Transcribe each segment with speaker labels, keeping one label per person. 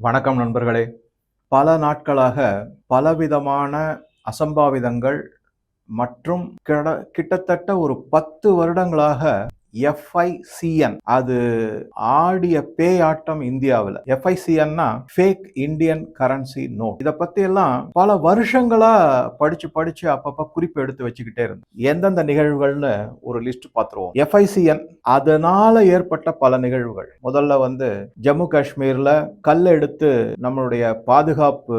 Speaker 1: வணக்கம் நண்பர்களே. பல நாட்களாக பலவிதமான அசம்பாவிதங்கள் மற்றும் கிட்டத்தட்ட ஒரு 10 வருடங்களாக FICN அது ஆடிய பேயாட்டம் இந்தியாவில். FICNனா ஃபேக் இந்தியன் கரன்சி நோட். இதை பத்தி எல்லாம் பல வருஷங்களா படிச்சு அப்பப்ப குறிப்பு எடுத்து வச்சுக்கிட்டே இருந்தோம். எந்தெந்த நிகழ்வுகள்னு ஒரு லிஸ்ட் பார்த்துருவோம். FICN அதனால ஏற்பட்ட பல நிகழ்வுகள். முதல்ல ஜம்மு காஷ்மீர்ல கல் எடுத்து நம்மளுடைய பாதுகாப்பு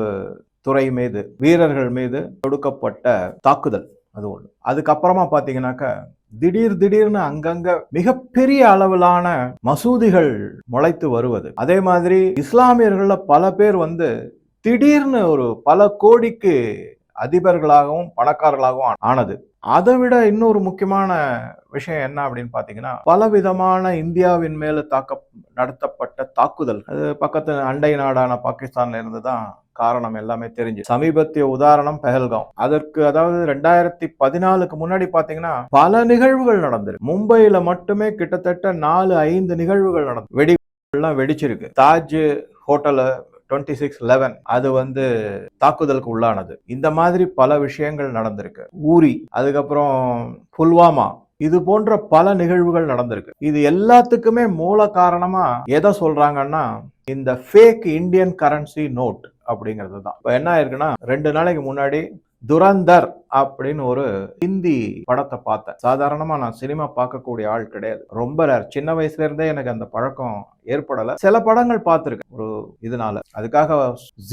Speaker 1: துறை மீது, வீரர்கள் மீது தொடுக்கப்பட்ட தாக்குதல், அது ஒண்ணு. அதுக்கப்புறமா பாத்தீங்கன்னாக்கா திடீர்னு அங்கங்க மிகப்பெரிய அளவிலான மசூதிகள் முளைத்து வருவது. அதே மாதிரி இஸ்லாமியர்கள்ல பல பேர் திடீர்னு ஒரு பல கோடிக்கு அதிபர்களாகவும் பணக்காரர்களாகவும் ஆனது. அதை விட இன்னொரு முக்கியமான விஷயம் என்ன அப்படின்னு பாத்தீங்கன்னா, பலவிதமான இந்தியாவின் மேல நடத்தப்பட்ட தாக்குதல். அது பக்கத்து அண்டை நாடான பாகிஸ்தான்ல இருந்து தான் காரணம் எல்லாமே தெரிஞ்சு. சமீபத்திய உதாரணம் பெஹல்காம். அதற்கு அதாவது 2014க்கு முன்னாடி பாத்தீங்கன்னா பல நிகழ்வுகள் நடந்திருக்கு. மும்பையில மட்டுமே கிட்டத்தட்ட 4-5 நிகழ்வுகள் நடந்து வெடிலாம் வெடிச்சிருக்கு. தாஜ் ஹோட்டல 26/11 அது தாக்குதலுக்கு உள்ளானது. இந்த மாதிரி பல விஷயங்கள் நடந்திருக்கு. ஊரி, அதுக்கப்புறம் புல்வாமா, இது போன்ற பல நிகழ்வுகள் நடந்திருக்கு. இது எல்லாத்துக்குமே மூல காரணமா எதை சொல்றாங்கன்னா, இந்த ஃபேக் இந்தியன் கரன்சி நோட் அப்படிங்கிறது தான். இப்ப என்ன ஆயிருக்குன்னா, 2 நாளைக்கு முன்னாடி துரந்தர் அப்படின்னு ஒரு ஹிந்தி படத்தை பார்த்தேன். சாதாரணமா நான் சினிமா பார்க்கக்கூடிய ஆள் கிடையாது, ரொம்ப ரேர். சின்ன வயசுல இருந்தே எனக்கு அந்த பழக்கம் ஏற்படல. சில படங்கள் பார்த்திருக்கேன் ஒரு இதனால, அதுக்காக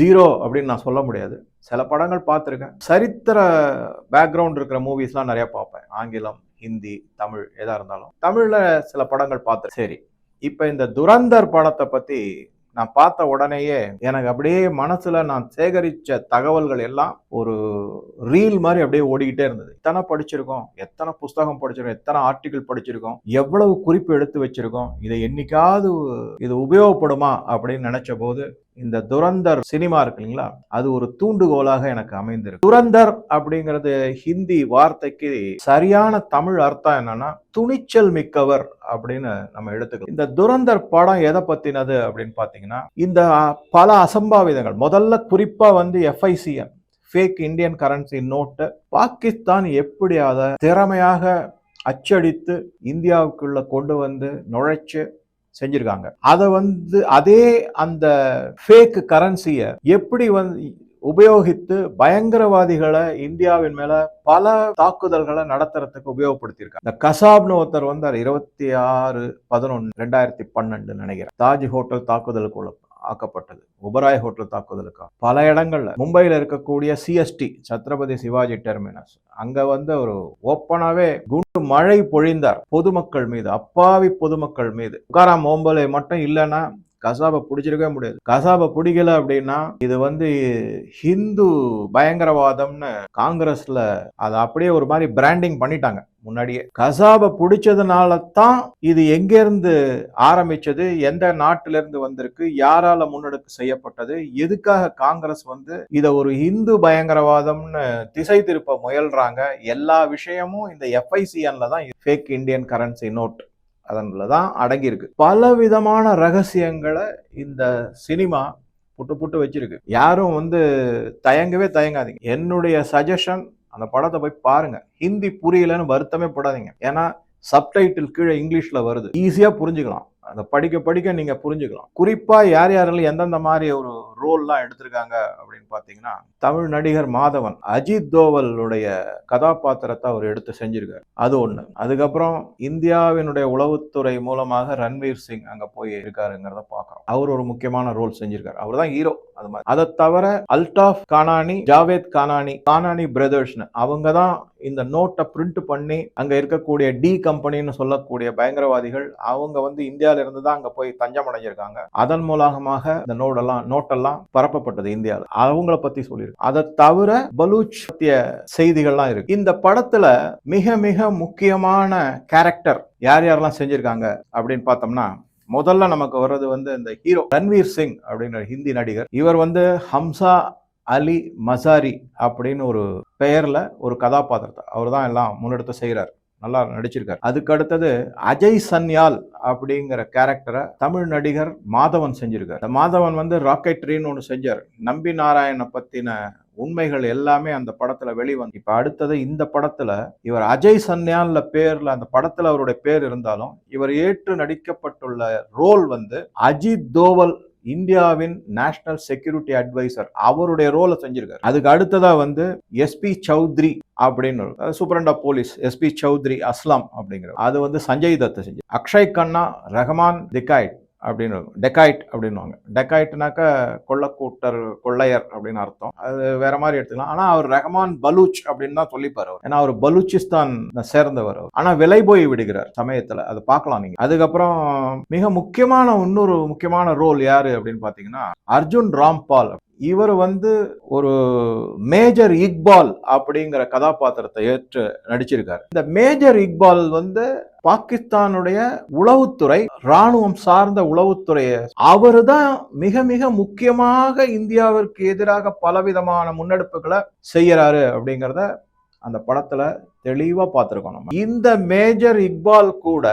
Speaker 1: ஜீரோ அப்படின்னு நான் சொல்ல முடியாது. சில படங்கள் பார்த்திருக்கேன். சரித்திர பேக்ரவுண்ட் இருக்கிற மூவிஸ்லாம் நிறைய பார்ப்பேன். ஆங்கிலம், ஹிந்தி, தமிழ், எதா இருந்தாலும். தமிழ்ல சில படங்கள் பார்த்து. சரி, இப்ப இந்த துரந்தர் படத்தை பத்தி நான் பார்த்த உடனேயே எனக்கு அப்படியே மனசுல நான் சேகரிச்ச தகவல்கள் எல்லாம் ஒரு ரீல் மாதிரி அப்படியே ஓடிக்கிட்டே இருந்தது. எத்தனை படிச்சிருக்கோம், எத்தனை புஸ்தகம் படிச்சிருக்கோம், எத்தனை ஆர்டிகிள் படிச்சிருக்கோம், எவ்வளவு குறிப்பு எடுத்து வச்சிருக்கோம், இதை என்னைக்காவது இது உபயோகப்படுமா அப்படின்னு நினைச்ச போது இந்த துரந்தர் சினிமா இருக்கு இல்லைங்களா, அது ஒரு தூண்டுகோலாக எனக்கு அமைந்திருக்கு. துரந்தர் அப்படிங்கிறது ஹிந்தி வார்த்தைக்கு சரியான தமிழ் அர்த்தம் என்னன்னா துணிச்சல் மிக்கவர் அப்படின்னு நம்ம எடுத்துக்கலாம். இந்த துரந்தர் படம் எதை பத்தினது அப்படின்னு பாத்தீங்கன்னா, இந்த பல அசம்பாவிதங்கள், முதல்ல குறிப்பா FICN fake Indian currency note Pakistan எப்படி அதை திறமையாக அச்சடித்து இந்தியாவுக்குள்ள கொண்டு நுழைச்சு செஞ்சிருக்காங்க. அதை அதே அந்த ஃபேக் கரன்சியை எப்படி உபயோகித்து பயங்கரவாதிகளை இந்தியாவின் மேல பல தாக்குதல்களை நடத்துறதுக்கு உபயோகப்படுத்தியிருக்காங்க. இந்த கசாப்னு ஒருத்தர் 26/11/2012 நினைக்கிறேன், தாஜ் ஹோட்டல் தாக்குதலுக்கு ஆக்கப்பட்டது. ஒபராய் ஹோட்டல் தாக்குதலுக்கு பல இடங்கள்ல, மும்பையில இருக்கக்கூடிய CST சத்ரபதி சிவாஜி டெர்மினஸ், அங்க ஒரு ஓப்பனாவே குண்டு மழை பொழிந்தார் பொதுமக்கள் மீது, அப்பாவி பொதுமக்கள் மீது. துக்காராம் ஓம்பலே மட்டும் இல்லைன்னா கசாபை பிடிச்சிருக்கவே முடியாது. கசாபை பிடிக்கல அப்படின்னா இது ஹிந்து பயங்கரவாதம்னு காங்கிரஸ்ல அதை அப்படியே ஒரு மாதிரி பிராண்டிங் பண்ணிட்டாங்க முன்னாடியே. கசாபை பிடிச்சதுனால தான் இது எங்க இருந்து ஆரம்பிச்சது, எந்த நாட்டில இருந்து வந்திருக்கு, யாரால முன்னெடுப்பு செய்யப்பட்டது, எதுக்காக காங்கிரஸ் இத ஒரு இந்து பயங்கரவாதம்னு திசை திருப்ப முயல்றாங்க, எல்லா விஷயமும் இந்த FICNல தான், ஃபேக் இந்தியன் கரன்சி நோட் அதன்லதான் அடங்கியிருக்கு. பல விதமான ரகசியங்களை இந்த சினிமா புட்டு வச்சிருக்கு. யாரும் தயங்காதீங்க. என்னுடைய சஜஷன், அந்த படத்தை போய் பாருங்க. ஹிந்தி புரியலன்னு வருத்தமே படாதீங்க. ஏன்னா சப்டைட்டில் கீழே இங்கிலீஷ்ல வருது, ஈஸியா புரிஞ்சுக்கலாம். அதை படிக்க நீங்க புரிஞ்சுக்கலாம். குறிப்பா யாரெல்லாம் எந்தெந்த மாதிரி ஒரு ரோல்லாம் எடுத்திருக்காங்க அப்படின்னு பாத்தீங்கன்னா, தமிழ் நடிகர் மாதவன், அஜித் தோவலுடைய கதாபாத்திரத்தை அவர் எடுத்து செஞ்சிருக்காரு, அது ஒண்ணு. அதுக்கப்புறம் இந்தியாவினுடைய உளவுத்துறை மூலமாக ரன்வீர் சிங் அங்க போய் இருக்காருங்கிறத பாக்குறோம். அவர் ஒரு முக்கியமான ரோல் செஞ்சிருக்காரு, அவர் தான் ஹீரோ. அது மாதிரி அதை தவிர அல்டாஃப் கானானி, ஜாவேத் கானானி பிரதர்ஸ்னு அவங்க தான் இந்த நோட்டை பிரிண்ட் பண்ணி அங்க இருக்கக்கூடிய டி கம்பெனின்னு சொல்லக்கூடிய பயங்கரவாதிகள், அவங்க இந்தியாவில இருந்து தான் அங்க போய் தஞ்சம் அடைஞ்சிருக்காங்க. அதன் மூலமாக இந்த நோட்டெல்லாம் பரப்பப்பட்டது இந்தியாவில். அவங்கள பத்தி சொல்லியிருக்கு. அதை தவிர பலூச் பத்திய செய்திகள்லாம் இருக்கு. இந்த படத்துல மிக மிக முக்கியமான கேரக்டர் யாரெல்லாம் செஞ்சிருக்காங்க அப்படின்னு பார்த்தோம்னா, முதல்ல நமக்கு வர்றது இந்த ஹீரோ ரன்வீர் சிங் அப்படின்ற ஹிந்தி நடிகர். இவர் ஹம்சா அலி மசாரி அப்படின்னு ஒரு பெயர்ல ஒரு கதாபாத்திரத்தை அவர் தான் எல்லாம் முன்னெடுத்து செய்யறாரு. நல்லா நடிச்சிருக்காரு. அதுக்கு அடுத்தது அஜய் சன்யால் அப்படிங்கிற கேரக்டரை தமிழ் நடிகர் மாதவன் செஞ்சிருக்காரு. மாதவன் வந்து ராக்கெட்ரின்னு ஒன்று செஞ்சார். நம்பி நாராயணனை பத்தின உண்மைகள் எல்லாமே அந்த படத்துல வெளிவந்து. இப்ப அடுத்தது இந்த படத்துல இவர் அஜய் சன்யால்ல பேர்ல அந்த படத்துல அவருடைய பேர் இருந்தாலும் இவர் ஏற்று நடிக்கப்பட்டுள்ள ரோல் வந்து அஜித் தோவல், இந்தியாவின் நேஷனல் செக்யூரிட்டி அட்வைசர், அவருடைய ரோலை செஞ்சிருக்காரு. அதுக்கு அடுத்ததா வந்து எஸ்பி சௌத்ரி அப்படின்னு superintendent of police SP Chaudhary Aslam அப்படிங்கிற அது வந்து சஞ்சய் தத் செஞ்சு. அக்ஷய் கண்ணா, ரஹ்மான் திகாய்ட் அப்படின்னு டெக்காய்ட் அப்படின்வாங்க. டெக்காய்ட்னாக்க கொள்ளக்கூட்டர், கொள்ளையர் அப்படின்னு அர்த்தம். அது வேற மாதிரி எடுத்துக்கலாம். ஆனா அவர் ரஹ்மான் பலூச் அப்படின்னு தான் சொல்லிப்பாரு. ஏன்னா அவர் பலூச்சிஸ்தான் சேர்ந்தவர். ஆனா விலை போய் விடுகிறார் சமயத்துல, அதை பார்க்கலாம் நீங்க. அதுக்கப்புறம் மிக முக்கியமான இன்னொரு முக்கியமான ரோல் யாரு அப்படின்னு பாத்தீங்கன்னா அர்ஜுன் ராம்பால். இவர் வந்து ஒரு மேஜர் இக்பால் அப்படிங்கிற கதாபாத்திரத்தை ஏற்று நடிச்சிருக்காரு. இந்த மேஜர் இக்பால் வந்து பாகிஸ்தானுடைய உளவுத்துறை, ராணுவம் சார்ந்த உளவுத்துறைய அவரு தான் மிக மிக முக்கியமாக இந்தியாவிற்கு எதிராக பலவிதமான முன்னெடுப்புகளை செய்யறாரு அப்படிங்கிறத அந்த படத்துல தெளிவா பார்த்திருக்கோம். நம்ம இந்த மேஜர் இக்பால் கூட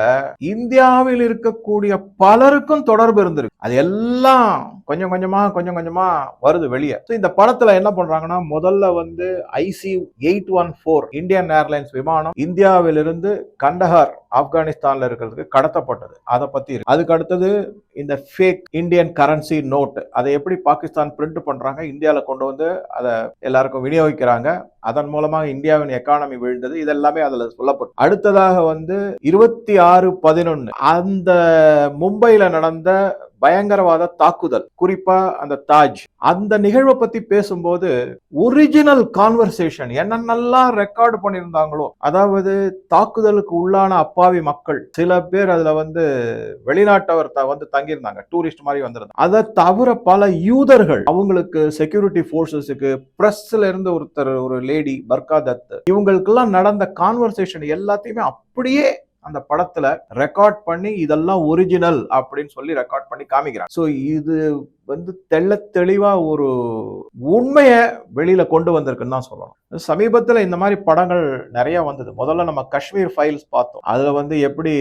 Speaker 1: இந்தியாவில் இருக்கக்கூடிய பலருக்கும் தொடர்பு இருந்திருக்கு. அது எல்லாம் கொஞ்சம் கொஞ்சமா வருது வெளியே. இந்த படத்துல என்ன பண்றாங்கன்னா, முதல்ல வந்து IC-814 இந்தியன் ஏர்லைன்ஸ் விமானம் இந்தியாவிலிருந்து கண்டஹார் ஆப்கானிஸ்தான்ல இருக்கிறதுக்கு கடத்தப்பட்டது. அதை பத்தி இருக்கு. அதுக்கு அடுத்தது இந்த ஃபேக் இந்தியன் கரன்சி நோட், அதை எப்படி பாகிஸ்தான் பிரிண்ட் பண்றாங்க, இந்தியாவில கொண்டு வந்து அதை எல்லாருக்கும் விநியோகிக்கிறாங்க, அதன் மூலமாக இந்தியாவின் எக்கானமி விழுந்தது. இதெல்லாமே அதுல சொல்லப்படும். அடுத்ததாக வந்து 26/11 அந்த மும்பைல நடந்த பயங்கரவாத தாக்குதல், குறிப்பா அந்த தாஜ், அந்த நிகழ்வை பத்தி பேசும்போது ஒரிஜினல் கான்வர்சேஷன் என்னென்னலாம் ரெக்கார்டு பண்ணியிருந்தாங்களோ, அதாவது தாக்குதலுக்கு உள்ளான அப்பாவி மக்கள் சில பேர் அதுல வந்து வெளிநாட்டவர் வந்து தங்கியிருந்தாங்க, டூரிஸ்ட் மாதிரி வந்திருந்தாங்க. அதை தவிர பல யூதர்கள், அவங்களுக்கு செக்யூரிட்டி போர்சஸுக்கு, பிரஸ்ல இருந்து ஒருத்தர், ஒரு லேடி பர்கா தத், இவங்களுக்கெல்லாம் நடந்த கான்வர்சேஷன் எல்லாத்தையுமே அப்படியே அந்த படத்துல ரெக்கார்ட் பண்ணி இதெல்லாம் ஒரிஜினல் அப்படின்னு சொல்லி ரெக்கார்ட் பண்ணி காமிக்கிறாங்க. சோ இது வந்து தெள்ள தெளிவா ஒரு உண்மையை வெளியில கொண்டு வந்திருக்குன்னு தான் சொல்லணும். சமீபத்துல இந்த மாதிரி படங்கள் நிறைய வந்தது. முதல்ல நம்ம காஷ்மீர் ஃபைல்ஸ் பார்த்தோம். அதுல வந்து எப்படி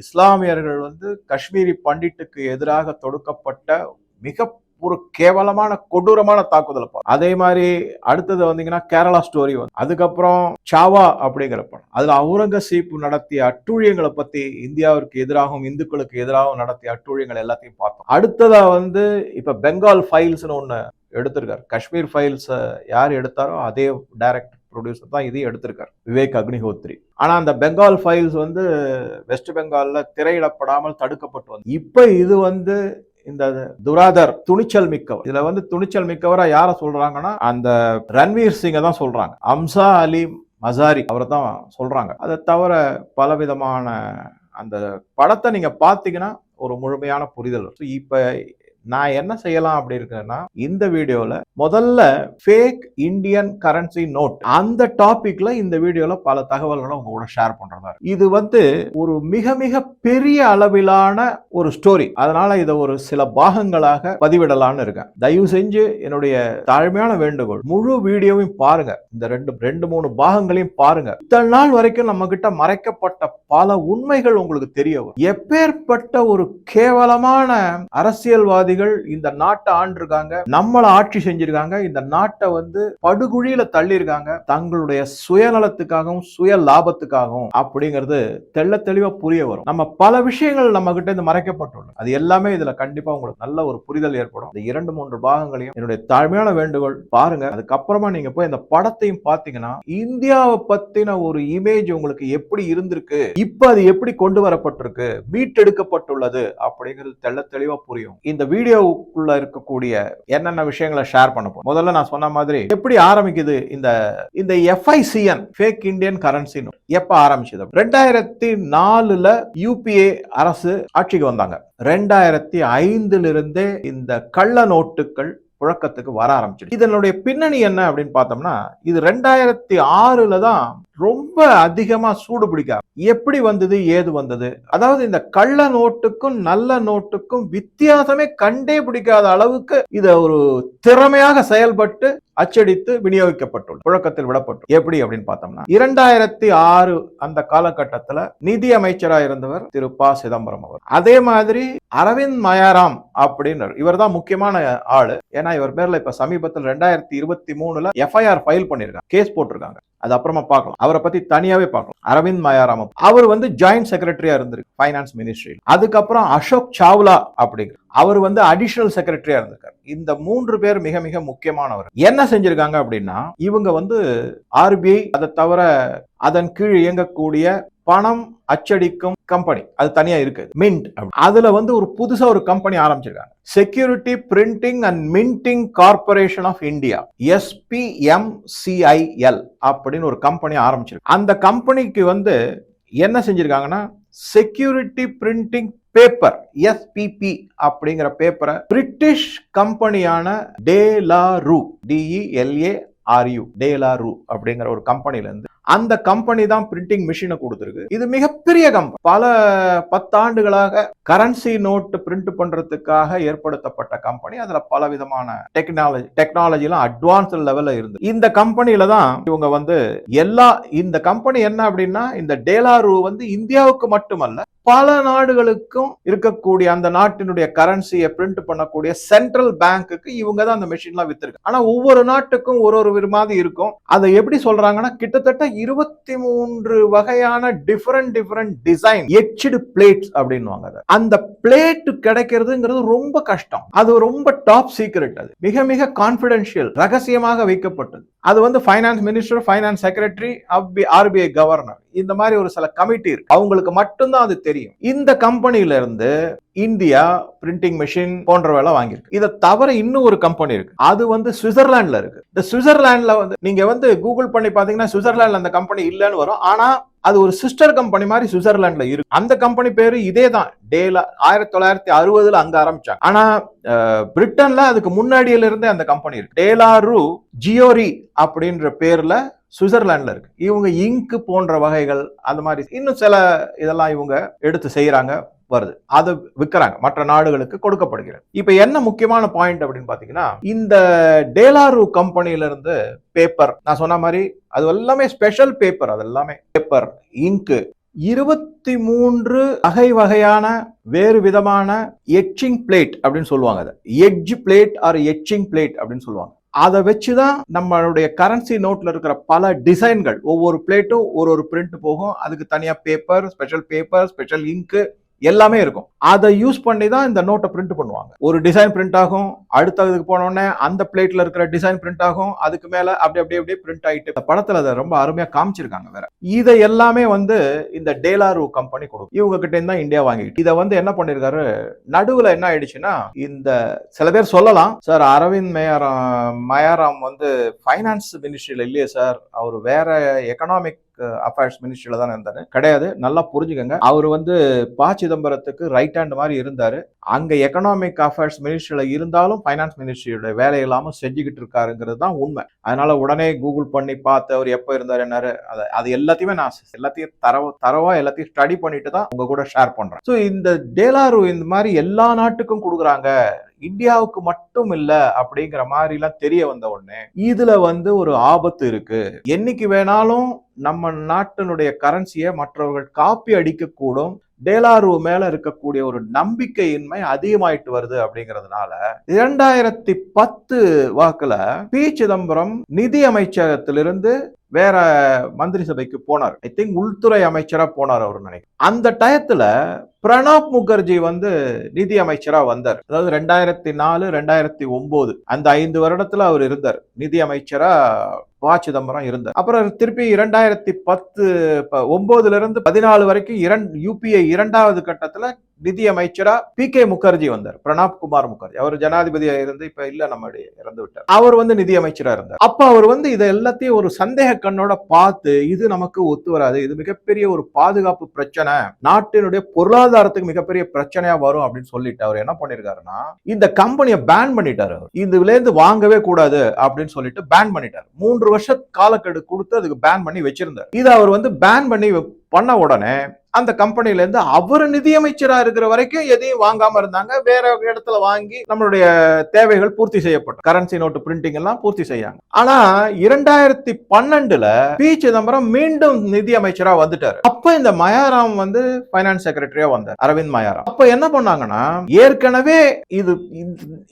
Speaker 1: இஸ்லாமியர்கள் வந்து காஷ்மீரி பண்டிட்டுக்கு எதிராக தொடுக்கப்பட்ட மிக ஒரு கேவலமான கொடூரமான தாக்குதல். அதே மாதிரி அடுத்தது வந்தீங்கன்னா கேரளா ஸ்டோரி வந்து, அதுக்கப்புறம் சாவா அப்படிங்கிற படம், அதுல அவுரங்கசீப் நடத்திய அட்டூழியங்களை பத்தி, இந்தியாவிற்கு எதிராகவும் இந்துக்களுக்கு எதிராகவும் நடத்திய அட்டூழியங்கள் எல்லாத்தையும் பார்த்தோம். அடுத்ததா வந்து இப்ப பெங்கால் ஃபைல்ஸ்னு ஒண்ணு எடுத்திருக்காரு. காஷ்மீர் ஃபைல்ஸ் யார் எடுத்தாரோ அதே டைரக்டர் ப்ரொடியூசர் தான் இதையும் எடுத்திருக்காரு, விவேக் அக்னிஹோத்ரி. ஆனா அந்த பெங்கால் ஃபைல்ஸ் வந்து வெஸ்ட் பெங்கால்ல திரையிடப்படாமல் தடுக்கப்பட்டு வந்து, இப்ப இது வந்து இந்த துராதர், துணிச்சல் மிக்கவர். இதுல வந்து துணிச்சல் மிக்கவரா யார சொல்றாங்கன்னா அந்த ரன்வீர் சிங்கை தான் சொல்றாங்க. அம்சா அலி மசாரி அவரை தான் சொல்றாங்க. அதை தவிர பலவிதமான அந்த படத்தை நீங்க பாத்தீங்கன்னா ஒரு முழுமையான புரிதல். இப்ப நான் என்ன செய்யலாம் அப்படி இருக்கேன்னா, இந்த வீடியோல முதல்ல ஃபேக் இந்தியன் கரன்சி நோட் அந்த டாபிக்ல இந்த வீடியோல பல தகவல்களை உங்க கூட ஷேர் பண்றதா. இது வந்து ஒரு மிக மிக பெரிய அளவிலான ஒரு ஸ்டோரி. அதனால இதை ஒரு சில பாகங்களாக பதிவிடலான்னு இருக்கேன். தயவு செஞ்சு என்னுடைய தாழ்மையான வேண்டுகோள், முழு வீடியோவையும் பாருங்க. இந்த ரெண்டு மூணு பாகங்களையும் பாருங்க. இத்தனை நாள் வரைக்கும் நம்ம கிட்ட மறைக்கப்பட்ட பல உண்மைகள் உங்களுக்கு தெரிய வரும். எப்பேற்பட்ட ஒரு கேவலமான அரசியல்வாதி இந்த நாட்டை ஆண்டிருக்காங்க, நம்மளை ஆட்சி செஞ்சிருக்காங்க, இந்த நாட்டை வந்து படுகுழியில தள்ளி இருக்காங்க தங்களுடைய சுயநலத்துக்காகவும் சுய லாபத்துக்காகவும் அப்படிங்கிறது தெள்ள தெளிவா புரிய வரும். நம்ம பல விஷயங்கள் நம்ம கிட்ட இருந்து மறைக்கப்பட்டுள்ளது. அது எல்லாமே இதுல கண்டிப்பா உங்களுக்கு நல்ல ஒரு புரிதல் ஏற்படும். இந்த 2-3 பாகங்களையும் என்னுடைய தாழ்மையான வேண்டுகோள் பாருங்க. அதுக்கப்புறமா நீங்க போய் இந்த படத்தையும் பாத்தீங்கன்னா இந்தியாவை பத்தின ஒரு இமேஜ் உங்களுக்கு எப்படி இருந்திருக்கு, இப்ப அது எப்படி கொண்டு வரப்பட்டிருக்கு, மீட்டெடுக்கப்பட்டுள்ளது அப்படிங்கிறது தெள்ள தெளிவா புரியும். இந்த வீடியோக்குள்ள இருக்கக்கூடிய என்னென்ன விஷயங்களை ஷேர் பண்ண போறோம். முதல்ல நான் சொன்ன மாதிரி எப்படி ஆரம்பிக்குது இந்த FICN fake Indian currency note, எப்ப ஆரம்பிச்சது? 2004ல UPA அரசு ஆட்சிக்கு வந்தாங்க. 2005 இருந்தே இந்த கள்ள நோட்டுகள் புழக்கத்துக்கு வர ஆரம்பிச்சிருக்கு. இதனுடைய பின்னணி என்ன அப்படின்னு பார்த்தோம்னா, இது 2006ல தான் ரொம்ப அதிகமா சூடு பிடிக்க எப்படி வந்தது ஏது வந்தது, அதாவது இந்த கள்ள நோட்டுக்கும் நல்ல நோட்டுக்கும் வித்தியாசமே கண்டே பிடிக்காத அளவுக்கு இத ஒரு திறமையாக செயல்பட்டு அச்சடித்து விநியோகிக்கப்பட்டுள்ளது, புழக்கத்தில் விடப்பட்டு. எப்படி அப்படின்னு பார்த்தோம்னா 2006 அந்த காலகட்டத்தில் நிதி அமைச்சரா இருந்தவர் திரு ப சிதம்பரம் அவர். அதே மாதிரி அரவிந்த் மயாராம் அப்படின்னு இவர் தான் முக்கியமான ஆளு. ஏன்னா இவர் பேர்ல இப்ப சமீபத்தில் 2023 எஃப்ஐஆர் ஃபைல் பண்ணிருக்காங்க, கேஸ் போட்டிருக்காங்க. அது அப்புறமா பார்க்கலாம், அவரை பத்தி தனியாவே பார்க்கலாம். அரவிந்த் மயாராம் அவர் வந்து ஜாயிண்ட் செக்ரட்டரியா இருந்திருக்கு ஃபைனான்ஸ் மினிஸ்ட்ரி. அதுக்கப்புறம் அசோக் சாவ்லா அப்படிங்கிற அவர் வந்து அடிஷனல் செக்ரட்டரியா இருந்திருக்காரு. இந்த 3 பேர் மிக மிக முக்கியமானவர். என்ன செஞ்சிருக்காங்க அப்படின்னா, இவங்க வந்து ஆர்பிஐ அதை தவிர அதன் கீழ் இயங்கக்கூடிய பணம் அச்சடிக்கும் கம்பெனி அது தனியா இருக்கு, மின்ட். அதுல வந்து ஒரு புதுசா ஒரு கம்பெனி ஆரம்பிச்சிருக்காங்க, security printing and minting corporation of India, SPMCIL அப்படின்னு ஒரு கம்பெனி ஆரம்பிச்சிருக்கு. அந்த கம்பெனிக்கு வந்து என்ன செஞ்சிருக்காங்கன்னா, செக்யூரிட்டி பிரிண்டிங் பேப்பர் SPP அப்படிங்கிற பேப்பரை பிரிட்டிஷ் கம்பெனியான டேலாரூ DELARU டேலாரூ அப்படிங்கிற ஒரு கம்பெனில இருந்து அந்த கம்பெனி தான் பிரிண்டிங் மிஷினை கொடுத்திருக்கு. இது மிகப்பெரிய கம்பெனி, பல 10 ஆண்டுகளாக கரன்சி நோட்டு பிரிண்ட் பண்றதுக்காக ஏற்படுத்தப்பட்ட கம்பெனி. அதுல பல விதமான டெக்னாலஜி எல்லாம் அட்வான்ஸ் லெவல்ல இருந்து இந்த கம்பெனில தான் இவங்க வந்து இந்த கம்பெனி என்ன அப்படின்னா, இந்த டேலாரூ வந்து இந்தியாவுக்கு மட்டுமல்ல பல நாடுகளுக்கும் இருக்கக்கூடிய அந்த நாட்டினுடைய கரன்சியை பிரிண்ட் பண்ணக்கூடிய சென்ட்ரல் பேங்க்குக்கு இவங்க தான் அந்த மெஷின்லாம் வித்திருக்கு. ஆனா ஒவ்வொரு நாட்டுக்கும் ஒரு மாதிரி இருக்கும். அதை எப்படி சொல்றாங்கன்னா, கிட்டத்தட்ட 23 வகையான டிஃபரண்ட் டிசைன் எட்ச்டு பிளேட்ஸ் அப்படின்னுவாங்க. அந்த பிளேட் கிடைக்கிறதுங்கிறது ரொம்ப கஷ்டம், அது ரொம்ப டாப் சீக்ரெட், அது மிக மிக கான்பிடென்ஷியல், ரகசியமாக வைக்கப்பட்டது. அது வந்து finance minister, finance secretary, RBI governor, இந்த மாதிரி ஒரு சில கமிட்டி இருக்கு, அவங்களுக்கு மட்டும்தான் அது தெரியும். இந்த கம்பெனில இருந்து இந்தியா பிரிண்டிங் மெஷின் போன்றவெல்லாம் வாங்கியிருக்கு. இதை தவிர இன்னும் ஒரு கம்பெனி இருக்கு, அது வந்து சுவிட்சர்லாந்துல இருக்கு. இந்த சுவிட்சர்லாந்துல வந்து நீங்க வந்து கூகுள் பண்ணி பாத்தீங்கன்னா சுவிட்சர்லாந்துல அந்த கம்பெனி இல்லைன்னு வரும். ஆனா அது ஒரு சிஸ்டர் கம்பெனி மாதிரி சுவிட்சர்லாந்துல இருக்கு. அந்த கம்பெனி பேரு இதே தான், டேலா. 1960 அங்க ஆரம்பிச்சாங்க. ஆனா பிரிட்டன்ல அதுக்கு முன்னாடியில இருந்தே அந்த கம்பெனி இருக்கு. டேலாரூ ஜியோரி அப்படின்ற பேர்ல சுவிட்சர்லாந்துல இருக்கு. இவங்க இங்கு போன்ற வகைகள் அந்த மாதிரி இன்னும் சில இதெல்லாம் இவங்க எடுத்து செய்யறாங்க, வருது, அது விற்கிறாங்க, மற்ற நாடுகளுக்கு கொடுக்கப்படுகிறது. இப்ப என்ன முக்கியமான பாயிண்ட் அப்படின்னு பாத்தீங்கன்னா, இந்த டேலாரூ கம்பெனில இருந்து பேப்பர், நான் சொன்ன மாதிரி அது எல்லாமே ஸ்பெஷல் பேப்பர், அது எல்லாமே பேப்பர், இங்கு 23 வகையான வேறு விதமான எட்சிங் பிளேட் அப்படின்னு சொல்லுவாங்க. அதை எட்ஜ் பிளேட் ஆர் எட்சிங் பிளேட் அப்படின்னு சொல்லுவாங்க. அதை வச்சுதான் நம்மளுடைய கரன்சி நோட்ல இருக்கிற பல டிசைன்கள், ஒவ்வொரு பிளேட்டும் ஒரு பிரிண்ட் போகும், அதுக்கு தனியா பேப்பர், ஸ்பெஷல் இங்கு எல்லாமே இருக்கும். அதை யூஸ் பண்ணி தான் இந்த நோட்டை பிரிண்ட் பண்ணுவாங்க. ஒரு டிசைன் பிரிண்ட் ஆகும், அடுத்ததுக்கு போனோடனே அந்த பிளேட்ல இருக்கிற டிசைன் பிரிண்ட் ஆகும், அதுக்கு மேல அப்படியே பிரிண்ட் ஆயிட்டு. இந்த படத்துல அதை ரொம்ப அருமையா காமிச்சிருக்காங்க. வேற இதை எல்லாமே வந்து இந்த டேலாரூ கம்பெனி கொடுக்கும், இவங்க கிட்ட இருந்தா இந்தியா வாங்கிட்டு. இதை வந்து என்ன பண்ணிருக்காரு, நடுவுல என்ன ஆயிடுச்சுன்னா, இந்த சில பேர் சொல்லலாம், சார் அரவிந்த் மயாராம் வந்து ஃபைனான்ஸ் மினிஸ்ட்ரியில இல்லையே சார், அவர் வேற எக்கனாமிக் அஃபேர்ஸ் மினிஸ்ட்ரியில தான் இருந்தாரு. கிடையாது, நல்லா புரிஞ்சுக்கங்க. அவர் வந்து ப சிதம்பரத்துக்கு ரைட் ஹேண்ட் மாதிரி இருந்தாரு. அங்க எக்கனாமிக் அஃபேர்ஸ் மினிஸ்ட்ரியில இருந்தாலும் ஃபைனான்ஸ் மினிஸ்ட்ரியோட வேலை இல்லாம செஞ்சுக்கிட்டு இருக்காருங்கிறது தான் உண்மை. அதனால உடனே கூகுள் பண்ணி பார்த்து அவர் எப்ப இருந்தாரு என்னாரு, அது எல்லாத்தையுமே நான் எல்லாத்தையும் தரவா எல்லாத்தையும் ஸ்டடி பண்ணிட்டு தான் உங்க கூட ஷேர் பண்றேன். ஸோ இந்த டேலாரூ இந்த மாதிரி எல்லா நாட்டுக்கும் கொடுக்குறாங்க, இந்தியாவுக்கு மட்டும் இல்ல அப்படிங்கிற மாதிரி எல்லாம் தெரிய வந்த உடனே இதுல வந்து ஒரு ஆபத்து இருக்கு. என்னைக்கு வேணாலும் நம்ம நாட்டினுடைய கரன்சியை மற்றவர்கள் காப்பி அடிக்க கூடும், டேலாரூ மேல இருக்கக்கூடிய ஒரு நம்பிக்கையின்மை அதிகமாயிட்டு வருது. அப்படிங்கிறதுனால 2010 வாக்குல பி சிதம்பரம் நிதி அமைச்சகத்திலிருந்து வேற மந்திரி சபைக்கு போனார். ஐ திங்க் உள்துறை அமைச்சரா போனார் அவர் நினைக்கிறேன். அந்த டயத்துல பிரணாப் முகர்ஜி வந்து நிதி அமைச்சரா வந்தார். அதாவது 2004 2009 அந்த 5 வருடத்துல அவர் இருந்தார், நிதி அமைச்சரா ப சிதம்பரம் இருந்தார். அப்புறம் திருப்பி 2010 9ல இருந்து 14 வரைக்கும் UPA இரண்டாவது கட்டத்துல நிதி அமைச்சரா PK முகர்ஜி வந்தார், பிரணாப் குமார் முகர்ஜி. அவர் ஜனாதிபதியா இருந்து இப்ப இல்ல, நம்முடைய இறந்து விட்டார். அவர் நிதி அமைச்சரா இருந்தார். அப்ப அவர் இதை எல்லாத்தையும் ஒரு சந்தேக கண்ணோட பார்த்து, இது நமக்கு ஒத்து வராது, இது மிகப்பெரிய ஒரு பாதுகாப்பு பிரச்சனை, நாட்டினுடைய பொருளாதாரத்துக்கு மிகப்பெரிய பிரச்சனையா வரும் அப்படின்னு சொல்லிட்டு அவர் என்ன பண்ணிருக்காருன்னா, இந்த கம்பெனியை பேன் பண்ணிட்டாரு. இதுல இருந்து வாங்கவே கூடாது அப்படின்னு சொல்லிட்டு பேன் பண்ணிட்டாரு. 3 வருஷ காலக்கெடு கொடுத்து அதுக்கு பேன் பண்ணி வச்சிருந்தார். இது அவர் பேன் பண்ண உடனே அந்த கம்பெனில இருந்து அவர் நிதியமைச்சரா இருக்கிற வரைக்கும் எதையும் வாங்காம இருந்தாங்க. வேற இடத்துல வாங்கி நம்மளுடைய தேவைகள் பூர்த்தி செய்யப்படும். கரன்சி நோட்டு பிரிண்டிங் எல்லாம் பூர்த்தி செய்யாங்க. ஆனா 2012 பி சிதம்பரம் மீண்டும் நிதி அமைச்சரா வந்துட்டாரு. அப்ப இந்த மயாராம் பைனான்ஸ் செக்ரட்டரியா வந்தார், அரவிந்த் மயாராம். அப்ப என்ன பண்ணாங்கன்னா, ஏற்கனவே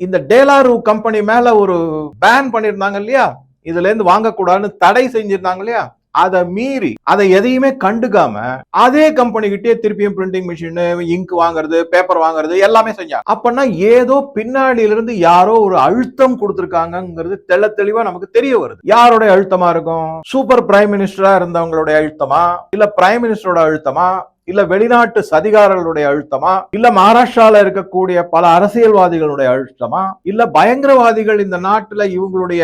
Speaker 1: இந்த டேலாரு கம்பெனி மேல ஒரு பேன் பண்ணிருந்தாங்க இல்லையா, இதுல இருந்து வாங்கக்கூடாதுன்னு தடை செஞ்சிருந்தாங்க இல்லையா, அதை மீறி அதை எதையுமே கண்டுக்காம அதே கம்பெனி கிட்டே திருப்பியும் பிரிண்டிங் மிஷின், இங்க் வாங்குறது, பேப்பர் வாங்குறது எல்லாமே செஞ்சாங்க. அப்பனா ஏதோ பின்னாடியில இருந்து யாரோ ஒரு அழுத்தம் கொடுத்திருக்காங்கிறது தெள்ள தெளிவா நமக்கு தெரிய வருது. யாரோட அழுத்தமா இருக்கும்? சூப்பர் பிரைம் மினிஸ்டரா இருந்தவங்களுடைய அழுத்தமா, இல்ல பிரைம் மினிஸ்டரோட அழுத்தமா, இல்ல வெளிநாட்டு சதிகாரர்களுடைய அழுத்தமா, இல்ல மகாராஷ்டிரால இருக்கக்கூடிய பல அரசியல்வாதிகளுடைய அழுத்தமா, இல்ல பயங்கரவாதிகள் இந்த நாட்டுல இவங்களுடைய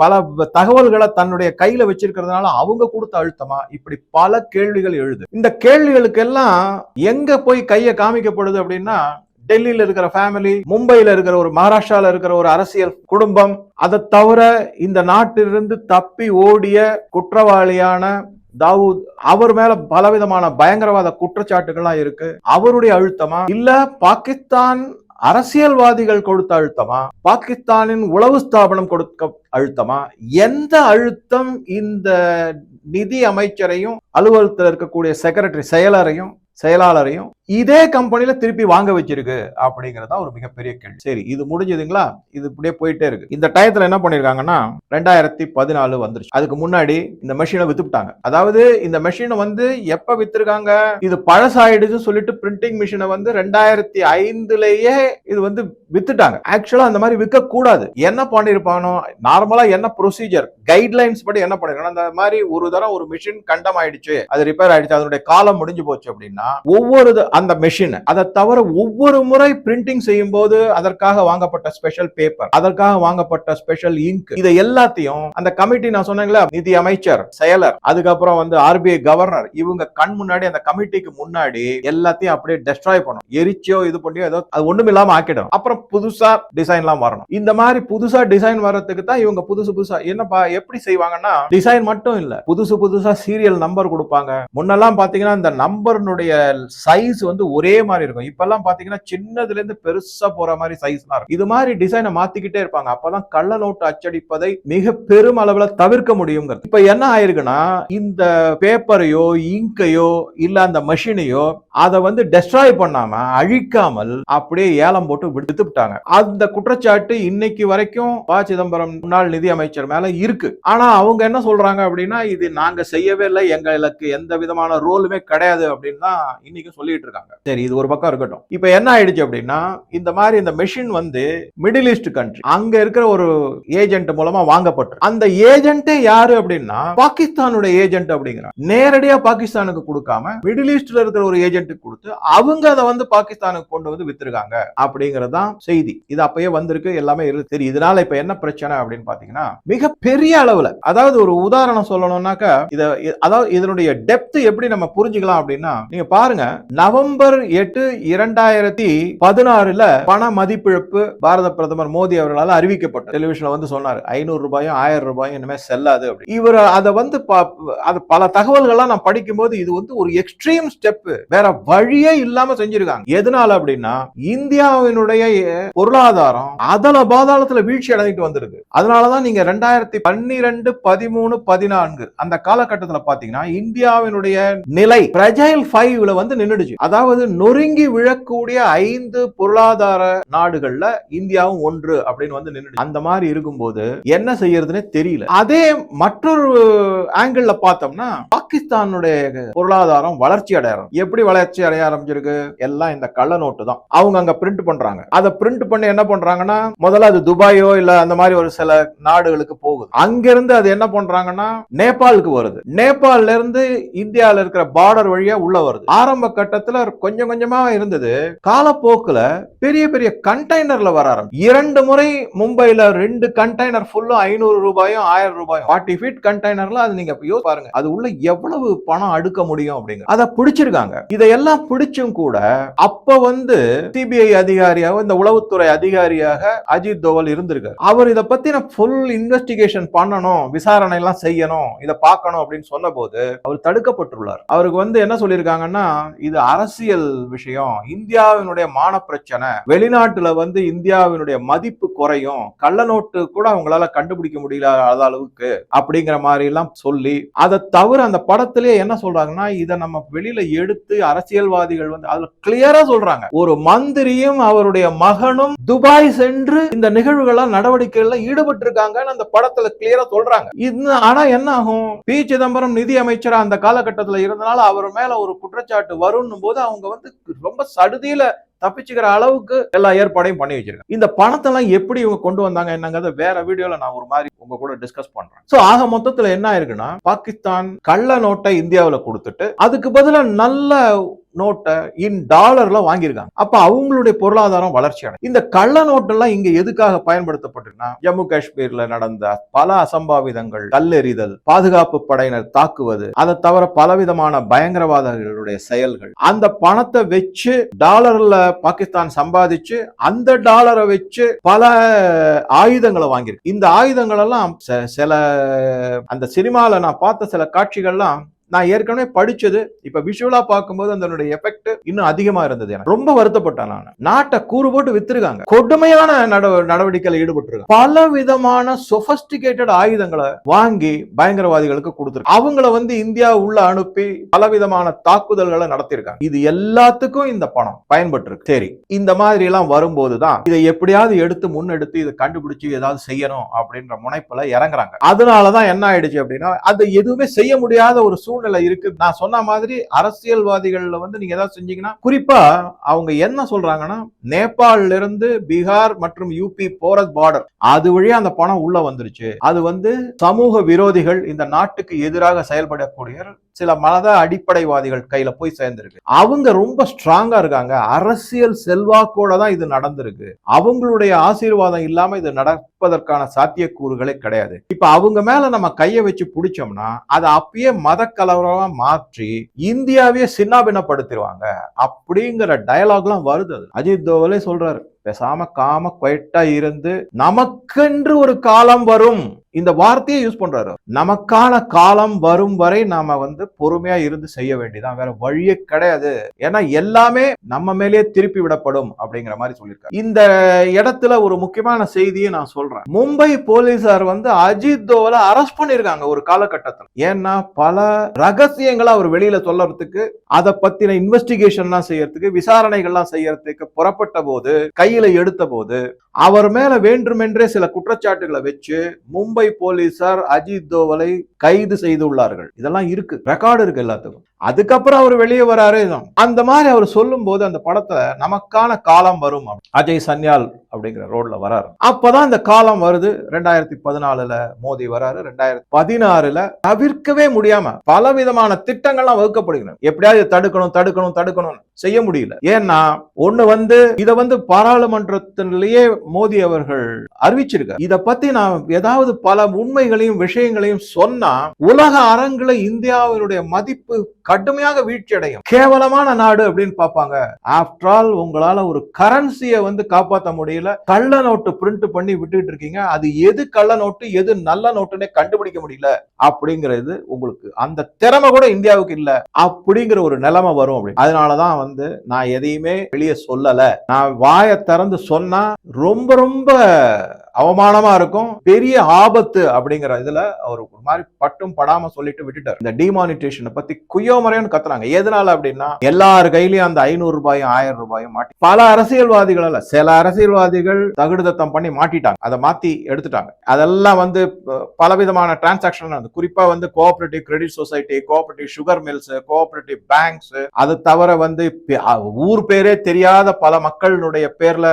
Speaker 1: பல தகவல்களை தன்னுடைய கையில வச்சிருக்கிறதுனால அவங்க கொடுத்த அழுத்தமா? இப்படி பல கேள்விகள் எழுது. இந்த கேள்விகளுக்கெல்லாம் எங்க போய் கையை காமிக்கப்படுது அப்படின்னா, டெல்லியில இருக்கிற ஃபேமிலி, மும்பையில இருக்கிற ஒரு, மகாராஷ்டிரால இருக்கிற ஒரு அரசியல் குடும்பம், அதை தவிர இந்த நாட்டிலிருந்து தப்பி ஓடிய குற்றவாளியான தாவூத், அவர் மேல பலவிதமான பயங்கரவாத குற்றச்சாட்டுகள்லாம் இருக்கு. அவருடைய அழுத்தமா, இல்ல பாகிஸ்தான் அரசியல்வாதிகள் கொடுத்த அழுத்தமா, பாகிஸ்தானின் உளவு ஸ்தாபனம் கொடுக்க அழுத்தமா? எந்த அழுத்தம் இந்த நிதி அமைச்சரையும் அலுவலகத்தில் இருக்கக்கூடிய செக்ரட்டரி செயலாளரையும் இதே கம்பெனில திருப்பி வாங்க வச்சிருக்கு அப்படிங்கறதா ஒரு மிகப்பெரிய கேள்வி. சரி, இது முடிஞ்சதுங்களா? இது இப்படியே போயிட்டே இருக்கு. இந்த டயத்துல என்ன பண்ணிருக்காங்கன்னா, 2014 வந்துருச்சு. அதுக்கு முன்னாடி இந்த மெஷினை வித்துட்டாங்க. அதாவது இந்த மெஷினை எப்ப வித்திருக்காங்க, இது பழசாயிடுச்சு சொல்லிட்டு பிரிண்டிங் மிஷினை 2005லயே இது வித்துட்டாங்க. ஆக்சுவலா அந்த மாதிரி விற்க கூடாது. என்ன பண்ணிருப்பானோ, நார்மலா என்ன ப்ரொசீஜர் கைட்லைன்ஸ் படி என்ன பண்ணிருக்கணும், அந்த மாதிரி ஒரு தரம் ஒரு மிஷின் கண்டம் ஆயிடுச்சு, அது ரிப்பேர் ஆயிடுச்சு, அதனுடைய காலம் முடிஞ்சு போச்சு அப்படின்னா, ஒவ்வொரு அந்த மெஷின், அதை தவிர ஒவ்வொரு முறை பிரிண்டிங் செய்யும் போது அதற்காக வாங்கப்பட்ட ஸ்பெஷல் பேப்பர், அதற்காக வாங்கப்பட்ட ஸ்பெஷல் இங்க், இதை எல்லாத்தையும் அந்த கமிட்டி, நான் சொன்னேங்களா, நிதி அமைச்சர், செயலர், அதுக்கப்புறம் RBI கவர்னர், இவங்க கண் முன்னாடி அந்த கமிட்டிக்கு முன்னாடி எல்லாத்தையும் அப்படியே டெஸ்ட்ராய் பண்ணணும். எரிச்சோ இது பண்ணியோ ஏதோ அது ஒண்ணும் இல்லாம ஆக்கிடணும். அப்புறம் புதுசா டிசைன் எல்லாம் வரணும். இந்த மாதிரி புதுசா டிசைன் வர்றதுக்கு தான் இவங்க புதுசா என்னப்பா எப்படி செய்வாங்கன்னா, டிசைன் மட்டும் இல்ல, புதுசா சீரியல் நம்பர் கொடுப்பாங்க. முன்னெல்லாம் பாத்தீங்கன்னா இந்த நம்பர்னுடைய சைஸ் ஒரே மாதிரி இருக்கும். இப்பெல்லாம் பாத்தீங்கன்னா சின்னதுல இருந்து பெருசா போற மாதிரி சைஸ்லாம் இருக்கும். இது மாதிரி டிசைனை மாத்திக்கிட்டே இருப்பாங்க. அப்பதான் கள்ள நோட்டு அச்சடிப்பதை மிக பெரும் அளவுல தவிர்க்க முடியும். இப்ப என்ன ஆயிருக்குன்னா, இந்த பேப்பரையோ இங்கையோ இல்ல அந்த மெஷினையோ அதை டெஸ்ட்ராய் பண்ணாம, அழிக்காமல் அப்படியே ஏலம் போட்டு விடுத்துட்டாங்க. அந்த குற்றச்சாட்டு இன்னைக்கு வரைக்கும் ப. சிதம்பரம் முன்னாள் நிதி அமைச்சர் மேல இருக்கு. ஆனா அவங்க என்ன சொல்றாங்க அப்படின்னா, இது நாங்க செய்யவே இல்லை, எங்களுக்கு எந்த விதமான ரோலுமே கிடையாது அப்படின்னு தான் இன்னைக்கு சொல்லிட்டு இருக்காங்க. சரி, இது ஒரு பக்கம் இருக்கட்டும். இப்ப என்ன ஆயிடுச்சு அப்படின்னா, இந்த மாதிரி இந்த மெஷின் மிடில் ஈஸ்ட் கண்ட்ரி, அங்க இருக்கிற ஒரு ஏஜென்ட் மூலமா வாங்கப்பட்டு, அந்த ஏஜென்ட்டே யாரு அப்படின்னா பாகிஸ்தானுடைய ஏஜென்ட் அப்படிங்கிறாங்க. நேரடியா பாகிஸ்தானுக்கு கொடுக்காம மிடில் ஈஸ்ட்ல இருக்கிற ஒரு ஏஜென்ட்டுக்கு கொடுத்து அவங்க அதை பாகிஸ்தானுக்கு கொண்டு வித்திருக்காங்க அப்படிங்கறதுதான் செய்தி. இது அப்பயே வந்திருக்கு, எல்லாமே இருக்கு. சரி, இதனால இப்ப என்ன பிரச்சனை அப்படின்னு பாத்தீங்கன்னா, மிக பெரிய அளவுல, அதாவது ஒரு உதாரணம் சொல்லணும்னாக்கா, அதாவது இதனுடைய டெப்த் எப்படி நம்ம புரிஞ்சுக்கலாம் அப்படின்னா, நீங்க பாருங்க, நவம்பர் 8, 2016 பண மதிப்பிழப்பு பாரத பிரதமர் மோடி அவர்களால் அறிவிக்கப்பட்டது. டெலிவிஷன்ல சொன்னாரு, 500 ரூபாயும் 1000 ரூபாயும் இனிமே செல்லாது அப்படி. இவர் அதை அது பல தகவல்கள்லாம் நான் படிக்கும் போது, இது ஒரு எக்ஸ்ட்ரீம் ஸ்டெப், வேற வழியே இல்லாம செஞ்சிருக்காங்க. எதனால அப்படின்னா, இந்தியாவினுடைய பொருளாதாரம் அதல பாதாளத்துல வீழ்ச்சி அடைஞ்சிட்டு வந்திருக்கு. அதனாலதான் நீங்க 2012, 13, 14 அந்த காலகட்டத்தில் பாத்தீங்கன்னா, இந்தியாவினுடைய நிலை ஃப்ரெஜைல் 5ல நின்னுடுச்சு. அதாவது நொறுங்கி விழக்கூடிய 5 பொருளாதார நாடுகள்ல இந்தியாவும் ஒன்று அப்படின்னு நின்னுடுச்சு. அந்த மாதிரி இருக்கும்போது என்ன செய்யறதுன்னு தெரியல. அதே மற்றொரு ஆங்கிள் பார்த்தோம்னா, பாகிஸ்தானுடைய பொருளாதாரம் வளர்ச்சி அடையணும். எப்படி வளர்ச்சி அடைய ஆரம்பிச்சிருக்கு? எல்லாம் இந்த கள்ள நோட்டு தான். அவங்க அங்க பிரிண்ட் பண்றாங்க. அதை பிரிண்ட் பண்ணி என்ன பண்றாங்கன்னா, முதல்ல அது துபாயோ இல்ல அந்த மாதிரி ஒரு சில நாடுகளுக்கு போகுது. அங்கிருந்து அது என்ன பண்றாங்கன்னா நேபாளுக்கு வருது. நேபாள்ல இருந்து இந்தியாவில் இருக்கிற பார்டர் வழியா உள்ள வருது. ஆரம்ப கட்டத்துல ஆரம்பத்துல கொஞ்சம் கொஞ்சமா இருந்தது, காலப்போக்குல பெரிய பெரிய கண்டெய்னர்ல வர ஆரம்பிச்சு. 2 முறை மும்பைல 2 கண்டெய்னர் ஃபுல்லா 500 ரூபாயும் 1000 ரூபாயும் 40 ஃபீட் கண்டெய்னர்ல, அது நீங்க பாருங்க, அது உள்ள எவ்வளவு பணம் அடுக்க முடியும் அப்படிங்க. அதை பிடிச்சிருக்காங்க. இதையெல்லாம் பிடிச்சும் கூட அப்ப வந்து சிபிஐ அதிகாரியாக, இந்த உளவுத்துறை அதிகாரியாக அஜித் தோவல் இருந்திருக்காரு. அவர் இதை பத்தின ஃபுல் இன்வெஸ்டிகேஷன் பண்ணணும், விசாரணை எல்லாம் செய்யணும், இதை பார்க்கணும் அப்படின்னு சொன்ன போது அவர் தடுக்கப்பட்டுள்ளார். அவருக்கு வந்து என்ன சொல்லியிருக்காங்கன்னா, இது அரசியல் விஷயம், இந்தியாவினுடைய மான பிரச்சனை, வெளிநாட்டுல வந்து இந்தியாவினுடைய மதிப்பு குறையும், கள்ள நோட்டு கூட அவங்களால கண்டுபிடிக்க முடியாத அளவுக்கு அப்படிங்கிற மாதிரி எல்லாம் சொல்லி, அதை தவிர அந்த படத்திலே என்ன சொல்றாங்கன்னா, இதை நம்ம வெளியில எடுத்து அரசியல்வாதிகள் வந்து அதுல கிளியரா சொல்றாங்க, ஒரு மந்திரியும் அவருடைய மகனும் துபாய் சென்று இந்த நிகழ்வுகள் நடவடிக்கைகள்ல ஈடுபட்டு இருக்காங்கன்னு அந்த படத்துல கிளியரா சொல்றாங்க. ஆனா என்ன ஆகும், பி சிதம்பரம் நிதி அமைச்சரா அந்த காலகட்டத்தில் இருந்தனால அவர் மேல ஒரு குற்றச்சாட்டு வரும் போது அவங்க வந்து ரொம்ப சடுதியில தப்பிச்சுக்கிற அளவுக்கு எல்லா ஏற்பாடையும் பண்ணி வச்சிருக்காங்க. இந்த பணத்தை எல்லாம் எப்படி இவங்க கொண்டு வந்தாங்க என்னங்கிறத வேற வீடியோல நான் ஒரு மாதிரி உங்க கூட டிஸ்கஸ் பண்றேன். சோ ஆக மொத்தத்துல என்ன ஆயிருக்குன்னா, பாகிஸ்தான் கள்ள நோட்டை இந்தியாவில் கொடுத்துட்டு அதுக்கு பதிலா நல்ல நோட்டை இன் டாலர்ல வாங்கியிருக்காங்க. அப்ப அவங்களுடைய பொருளாதாரம் வளர்ச்சி அடையும். இந்த கள்ள நோட்டெல்லாம் இங்க எதுக்காக பயன்படுத்தப்பட்டுன்னா, ஜம்மு காஷ்மீர்ல நடந்த பல அசம்பாவிதங்கள், கல்லெறிதல், பாதுகாப்பு படையினர் தாக்குவது, அதை தவிர பலவிதமான பயங்கரவாதிகளுடைய செயல்கள், அந்த பணத்தை வச்சு டாலர்ல பாகிஸ்தான் சம்பாதிச்சு அந்த டாலரை வச்சு பல ஆயுதங்களை வாங்கியிருக்கு. இந்த ஆயுதங்கள் எல்லாம் சில அந்த சினிமால நான் பார்த்த சில காட்சிகள்லாம் நான் ஏற்கனவே படிச்சது, இப்ப விஷுவலா பார்க்கும்போது அதனுடைய எஃபெக்ட் இன்னும் அதிகமா இருந்தது. எனக்கு ரொம்ப வருத்தப்பட்டேன். நான் நாட்டை கூறு போட்டு வித்துருக்காங்க, கொடுமையான நடவடிக்கையில் ஈடுபட்டு பல விதமான சொபஸ்டிகேட்டட் ஆயுதங்களை வாங்கி பயங்கரவாதிகளுக்கு கொடுத்துருக்காங்க. அவங்கள வந்து இந்தியா உள்ள அனுப்பி பலவிதமான தாக்குதல்களை நடத்திருக்காங்க. இது எல்லாத்துக்கும் இந்த பணம் பயன்பட்டு இருக்கு. சரி, இந்த மாதிரி எல்லாம் வரும்போதுதான் இதை எப்படியாவது எடுத்து முன்னெடுத்து இதை கண்டுபிடிச்சு ஏதாவது செய்யணும் அப்படின்ற முனைப்புல இறங்குறாங்க. அதனாலதான் என்ன ஆயிடுச்சு அப்படின்னா, அதை எதுவுமே செய்ய முடியாத ஒரு சூழ்நிலை இருக்கு. நான் சொன்ன மாதிரி அரசியல்வாதிகள் வந்து நீங்க ஏதாவது செஞ்சீங்கன்னா, குறிப்பா அவங்க என்ன சொல்றாங்கன்னா, நேபாளில இருந்து பீகார் மற்றும் யூபி போற பார்டர், அது வழியா அந்த பணம் உள்ள வந்துருச்சு. அது வந்து சமூக விரோதிகள், இந்த நாட்டுக்கு எதிராக செயல்படக்கூடிய சில மத அடிப்படைவாதிகள் கையில போய் சேர்ந்திருக்கு. அவங்க ரொம்ப ஸ்ட்ராங்கா இருக்காங்க, அரசியல் செல்வாக்கோட தான் இது நடந்திருக்கு. அவங்களுடைய ஆசீர்வாதம் இல்லாம இது நடப்பதற்கான சாத்தியக்கூறுகளே கிடையாது. இப்ப அவங்க மேல நம்ம கையை வச்சு பிடிச்சோம்னா அதை அப்பயே மத கலவரமா மாற்றி இந்தியாவே சின்னாபின்னப்படுத்திடுவாங்க அப்படிங்கிற டயலாக்லாம் வருது. அஜித் தோவலே சொல்றாரு, பேசாம காம குவைட்டா இருந்து நமக்கென்று ஒரு காலம் வரும், இந்த வார்த்தையை யூஸ் பண்றாரு. நமக்கான காலம் வரும் வரை நாம வந்து பொறுமையா இருந்து செய்ய வேண்டியதான், வேற வழியே கிடையாது. ஏன்னா எல்லாமே நம்ம மேலே திருப்பி விடப்படும் அப்படிங்கிற மாதிரி சொல்லியிருக்காரு. இந்த இடத்துல ஒரு முக்கியமான செய்தியை நான் சொல்றேன். மும்பை போலீசார் வந்து அஜித் தோவலை அரெஸ்ட் பண்ணிருக்காங்க ஒரு காலகட்டத்தில். ஏன்னா பல ரகசியங்களை அவர் வெளியில சொல்லறதுக்கு, அதை பத்தின இன்வெஸ்டிகேஷன் செய்யறதுக்கு, விசாரணைகள்லாம் செய்யறதுக்கு புறப்பட்ட போது, கையில எடுத்த போது அவர் மேல வேண்டுமென்றே சில குற்றச்சாட்டுகளை வச்சு மும்பை போலீசார் அஜித் தோவலை கைது செய்துள்ளார்கள். இதெல்லாம் இருக்கு, ரெக்கார்டு இருக்கு எல்லாத்துக்கும். அதுக்கப்புறம் அவர் வெளியே வராரு. அந்த மாதிரி அவர் சொல்லும் போது அந்த படத்தை நமக்கான காலம் வரும், அஜய் சன்யால் அப்படிங்கிற ரோட்ல வராரு. அப்பதான் இந்த காலம் வருது. 2014 மோடி வராரு. 2016 தவிர்க்கவே முடியாம பலவிதமான திட்டங்கள்லாம் வகுக்கப்படுகிறது. எப்படியாவது தடுக்கணும் தடுக்கணும் தடுக்கணும் செய்ய முடியல. ஏன்னா ஒண்ணு வந்து இதை வந்து பாராளுமன்றத்திலேயே மோடி அவர்கள் அறிவிச்சிருக்கார். இதை பத்தி நான் ஏதாவது பல உண்மைகளையும் விஷயங்களையும் சொன்னா உலக அரங்குல இந்தியாவினுடைய மதிப்பு கடுமையாக வீழ்ச்சி அடையும். கேவலமான நாடு அப்படின்னு பார்ப்பாங்க. ஆஃப்டர் ஆல் உங்களால ஒரு கரன்சியை வந்து காப்பாற்ற முடியல, கள்ள நோட்டு பிரிண்ட் பண்ணி விட்டுட்டு இருக்கீங்க. அது எது கள்ள நோட்டு எது நல்ல நோட்டுன்னே கண்டுபிடிக்க முடியல அப்படிங்கிறது உங்களுக்கு அந்த திறமை கூட இந்தியாவுக்கு இல்ல அப்படிங்கிற ஒரு நிலைமை வரும். அப்படி அதனாலதான் வந்து நான் எதையுமே வெளியே சொல்லல. நான் வாயை திறந்து சொன்னா ரொம்ப ரொம்ப அவமானமா இருக்கும், பெரிய ஆபத்து அப்படிங்கிற இதுல அவர் ஒரு மாதிரி பட்டும் படாம சொல்லிட்டு விட்டுட்டார். இந்த டிமானிட்டேஷனை பத்தி குயோமறைன்னு கத்துறாங்க. எதனால அப்படின்னா, எல்லார் கையிலயும் அந்த 500 ரூபாயும் 1000 ரூபாயும் மாட்டி பல அரசியல்வாதிகள் அல்ல, சில அரசியல்வாதிகள் தகுடுதத்தம் பண்ணி மாட்டிட்டாங்க, அதை மாத்தி எடுத்துட்டாங்க. அதெல்லாம் வந்து பலவிதமான டிரான்சாக்சன், குறிப்பா வந்து cooperative credit society, cooperative sugar mills, cooperative banks, அது தவிர வந்து ஊர் பேரே தெரியாத பல மக்களுடைய பேர்ல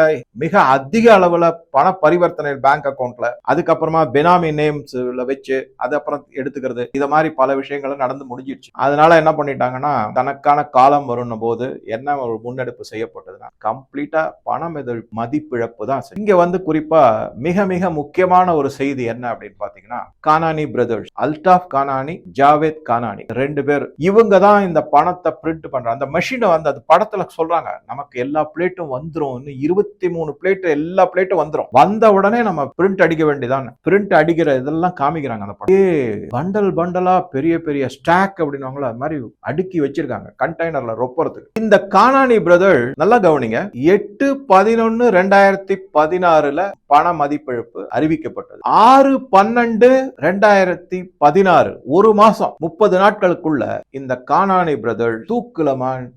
Speaker 1: மிக அதிக அளவுல பண பரிவர்த்தனை பேங்க் அக்கௌண்ட்ல, அதுக்கப்புறமா பெனாமி நேம்ஸ்ல வச்சு அது அப்புறம் எடுத்துக்கிறது, இத மாதிரி பல விஷயங்களும் நடந்து முடிஞ்சிடுச்சு. அதனால என்ன பண்ணிட்டாங்கன்னா, தனக்கான காலம் வரும்னும் போது என்ன ஒரு முன்னெடுப்பு செய்யப்பட்டதுன்னா, கம்ப்ளீட்டா பணம் மதிப்பிழப்பு தான். இங்க வந்து குறிப்பா மிக மிக முக்கியமான ஒரு செய்தி என்ன அப்படின்னு பாத்தீங்கன்னா, கானானி பிரதர்ஸ், அல்டாஃப் கானானி, ஜாவேத் கானானி, 2 பேர், இவங்க தான் இந்த பணத்தை பிரிண்ட் பண்றாங்க. அந்த மெஷினை வந்து அது படத்துல சொல்றாங்க, நமக்கு எல்லா பிளேட்டும் வந்துரும், 23 பிளேட், எல்லா பிளேட்டும் வந்துரும், வந்த உடனே நம்ம பிரிண்ட் அடிக்க வேண்டியதான். பிரிண்ட் அடிக்கிற இதெல்லாம் காமிக்கிறாங்க. அந்த படம் பண்டல் பண்டலா பெரிய பெரிய ஸ்டாக் அப்படின்னுவாங்களா, அது மாதிரி அடுக்கி வச்சிருக்காங்க கண்டெய்னர்ல ரொப்பறதுக்கு. இந்த கானானி பிரதர் நல்லா கவனிங்க, 8/11/2016 பண மதிப்பிழப்பு அறிவிக்கப்பட்டது. 6/12/2016 ஒரு மாசம் 30 நாட்களுக்குள்ள இந்த கானானி பிரதர் தூக்குல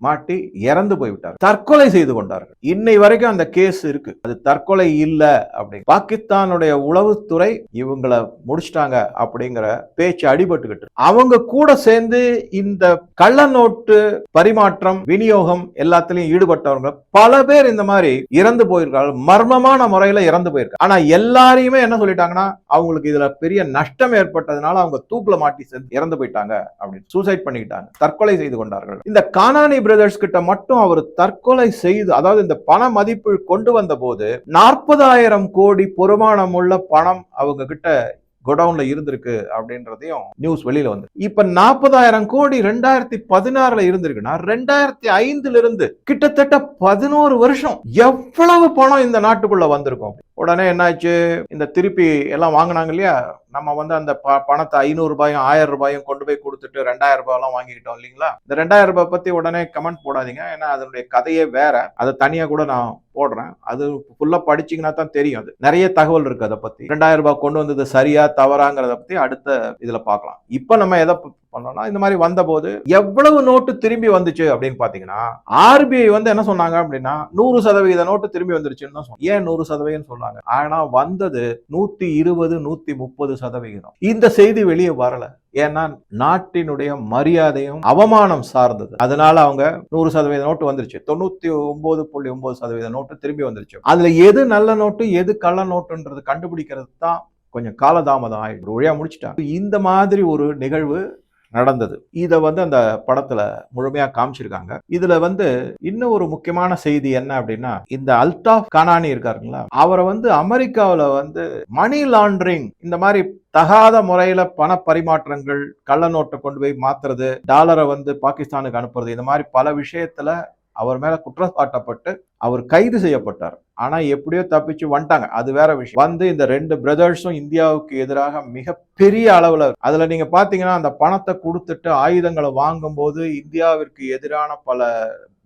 Speaker 1: மாட்டி இறந்து போய்விட்டார், தற்கொலை செய்து கொண்டார்கள். இன்னை வரைக்கும் அந்த கேஸ் இருக்கு, அது தற்கொலை இல்ல அப்படி. பாகிஸ்தானுடைய உளவுத்துறை இவங்களை முடிச்சிட்டாங்க அப்படிங்கிற பேச்சு அடிபட்டுக்கிட்டு, அவங்க கூட சேர்ந்து இந்த கள்ள நோட்டு பரிமாற்றம், விநியோகம் எல்லாத்திலையும் ஈடுபட்டவங்க பல பேர் இந்த மாதிரி இறந்து போயிருக்காங்க, மர்மமான முறையில இறந்து போயிருக்காங்க. ஆனா எல்லாரையுமே என்ன சொல்லிட்டாங்கன்னா, அவங்களுக்கு இதுல பெரிய நஷ்டம் ஏற்பட்டதுனால அவங்க தூக்குல மாட்டி இறந்து போயிட்டாங்க அப்படின்னு சூசைட் பண்ணிக்கிட்டாங்க, தற்கொலை செய்து கொண்டார்கள். இந்த கானானி பிரதர்ஸ் கிட்ட மட்டும் அவர் தற்கொலை செய்து, அதாவது இந்த பண மதிப்பு கொண்டு வந்த போது 40,000 கோடி பொறுமானம் உள்ள பணம் அவங்க கிட்ட கோடவுன்ல இருந்திருக்கு அப்படின்றதையும் நியூஸ் வெளியில வந்து. இப்ப 40,000 கோடி 2016 இருந்திருக்குன்னா 2005 இருந்து கிட்டத்தட்ட 11 வருஷம் எவ்வளவு பணம் இந்த நாட்டுக்குள்ள வந்திருக்கும். உடனே என்னாச்சு, இந்த திருப்பி எல்லாம் வாங்கினாங்க இல்லையா, நம்ம வந்து அந்த பணத்தை 500 ரூபாயும் 1000 ரூபாயும் கொண்டு போய் கொடுத்துட்டு 2000 ரூபாய் எல்லாம் வாங்கிக்கிட்டோம் இல்லைங்களா. இந்த 2000 ரூபாய் பத்தி உடனே கமெண்ட் போடாதீங்க, ஏன்னா அதனுடைய கதையே வேற, அதை தனியா கூட நான் போடுறேன், அது ஃபுல்லா படிச்சீங்கன்னா தான் தெரியும். அது நிறைய தகவல் இருக்கு அதை பத்தி. 2000 ரூபாய் கொண்டு வந்தது சரியா தவறாங்கிறத பத்தி அடுத்த இதுல பார்க்கலாம். இப்ப நம்ம எதை பண்ணோம்னா, இந்த மாதிரி வந்த போது எவ்வளவு நோட்டு திரும்பி வந்துச்சு அப்படின்னு பாத்தீங்கன்னா, ஆர்பிஐ வந்து என்ன சொன்னாங்க அப்படின்னா 100% நோட்டு திரும்பி வந்துருச்சுன்னு தான் சொன்னாங்க. ஏன் 100% சொன்னாங்க, ஆனா வந்தது 120 130%. இந்த செய்தி வெளியே வரல, ஏன்னா நாட்டினுடைய மரியாதையும் அவமானம் சார்ந்தது. அதனால அவங்க 100% நோட்டு வந்துருச்சு, 99.9% நோட்டு திரும்பி வந்துருச்சு. அதுல எது நல்ல நோட்டு எது கள்ள நோட்டுன்றது கண்டுபிடிக்கிறது தான் கொஞ்சம் காலதாமதம் ஆயிடுச்சு, வழியா முடிச்சுட்டாங்க. இந்த மாதிரி ஒரு நிகழ்வு நடந்தது. இத வந்து அந்த படத்துல முழுமையா காமிச்சிருக்காங்க. இதுல வந்து இன்னும் ஒரு முக்கியமான செய்தி என்ன அப்படின்னா, இந்த அல்டாஃப் கானானி இருக்காருங்களா, அவரை வந்து அமெரிக்காவில வந்து மணி லாண்டரிங், இந்த மாதிரி தகாத முறையில பண பரிமாற்றங்கள், கள்ள நோட்டை கொண்டு போய் மாத்துறது, டாலரை வந்து பாகிஸ்தானுக்கு அனுப்புறது, இந்த மாதிரி பல விஷயத்துல அவர் மேல குற்றம் சாட்டப்பட்டு அவர் கைது செய்யப்பட்டார். ஆனா எப்படியோ தப்பிச்சு வந்துட்டாங்க, அது வேற விஷயம். வந்து இந்த 2 பிரதர்ஸும் இந்தியாவுக்கு எதிராக மிகப்பெரிய அளவுல, அதுல நீங்க பாத்தீங்கன்னா அந்த பணத்தை கொடுத்துட்டு ஆயுதங்களை வாங்கும் போது இந்தியாவிற்கு எதிரான பல